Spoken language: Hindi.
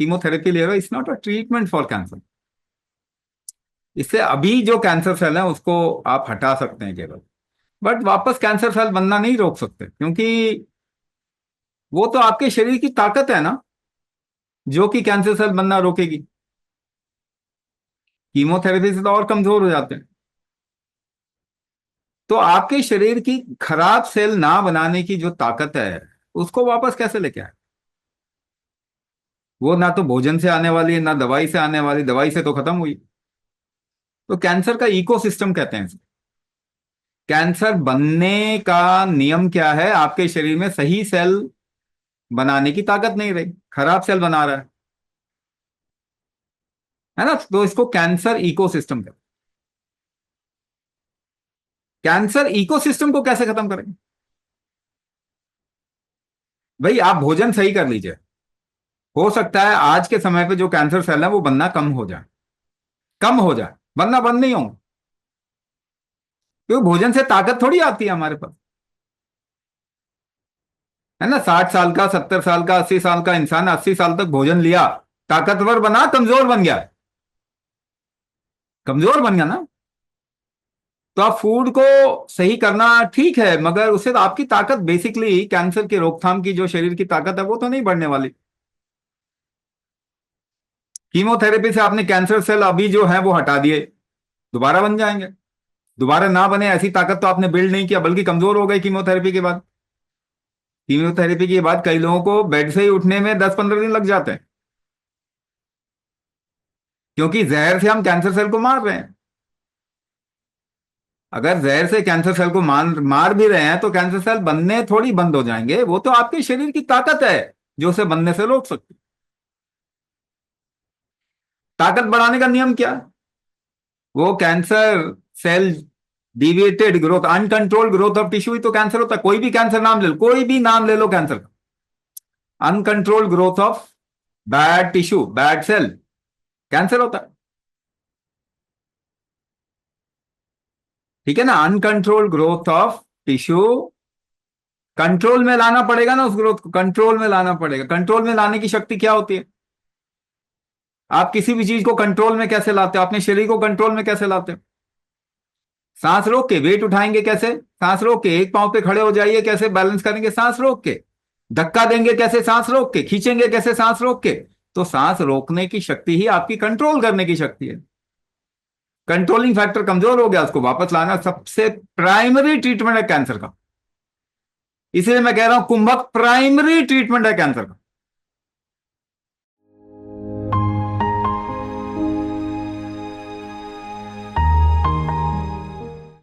कीमोथेरेपी ले रहे हो, it's not a treatment for cancer. इससे अभी जो कैंसर सेल है उसको आप हटा सकते हैं केवल, बट वापस कैंसर सेल बनना नहीं रोक सकते, क्योंकि वो तो आपके शरीर की ताकत है ना जो कि कैंसर सेल बनना रोकेगी। कीमोथेरेपी से तो और कमजोर हो जाते हैं। तो आपके शरीर की खराब सेल ना बनाने की जो ताकत है उसको वापस कैसे लेके आए? वो ना तो भोजन से आने वाली है ना दवाई से आने वाली, दवाई से तो खत्म हुई। तो कैंसर का इकोसिस्टम कहते हैं इसे। कैंसर बनने का नियम क्या है? आपके शरीर में सही सेल बनाने की ताकत नहीं रही, खराब सेल बना रहा है ना। तो इसको कैंसर इकोसिस्टम कहते हैं। कैंसर इकोसिस्टम को कैसे खत्म करेंगे? भाई आप भोजन सही कर लीजिए, हो सकता है आज के समय पे जो कैंसर सेल है वो बनना कम हो जाए, कम हो जाए, बनना बंद नहीं होंगे। क्योंकि भोजन से ताकत थोड़ी आती है हमारे पास, है ना। 60 साल का, 70 साल का, 80 साल का इंसान 80 साल तक भोजन लिया, ताकतवर बना, कमजोर बन गया? कमजोर बन गया ना। तो आप फूड को सही करना ठीक है, मगर उससे तो आपकी ताकत, बेसिकली कैंसर की रोकथाम की जो शरीर की ताकत है वो तो नहीं बढ़ने वाली। कीमोथेरेपी से आपने कैंसर सेल अभी जो है वो हटा दिए, दोबारा बन जाएंगे। दोबारा ना बने ऐसी ताकत तो आपने बिल्ड नहीं किया, बल्कि कमजोर हो गई कीमोथेरेपी के बाद। कीमोथेरेपी के बाद कई लोगों को बेड से ही उठने में 10-15 दिन लग जाते हैं, क्योंकि जहर से हम कैंसर सेल को मार रहे हैं। अगर जहर से कैंसर सेल को मार मार भी रहे हैं तो कैंसर सेल बनने थोड़ी बंद हो जाएंगे, वो तो आपके शरीर की ताकत है जो उसे बनने से रोक सकती है। ताकत बढ़ाने का नियम क्या है? वो cancer cell deviated growth, uncontrolled growth of tissue ही तो कैंसर होता है। कोई भी कैंसर नाम ले लो, कोई भी नाम ले लो कैंसर का, uncontrolled growth of bad tissue, bad cell, cancer होता है। ठीक है ना, uncontrolled growth of tissue. Control में लाना पड़ेगा ना, उस ग्रोथ को कंट्रोल में लाना पड़ेगा। कंट्रोल में लाने की शक्ति क्या होती है? आप किसी भी चीज को कंट्रोल में कैसे लाते हो? अपने शरीर को कंट्रोल में कैसे लाते हो? सांस रोक के। वेट उठाएंगे कैसे? सांस रोक के। एक पांव पे खड़े हो जाइए, कैसे बैलेंस करेंगे? सांस रोक के। धक्का देंगे कैसे? सांस रोक के। खींचेंगे कैसे? सांस रोक के। तो सांस रोकने की शक्ति ही आपकी कंट्रोल करने की शक्ति है। कंट्रोलिंग फैक्टर कमजोर हो गया, उसको वापस लाना सबसे प्राइमरी ट्रीटमेंट है कैंसर का। इसलिए मैं कह रहा हूं कुंभक प्राइमरी ट्रीटमेंट है कैंसर का।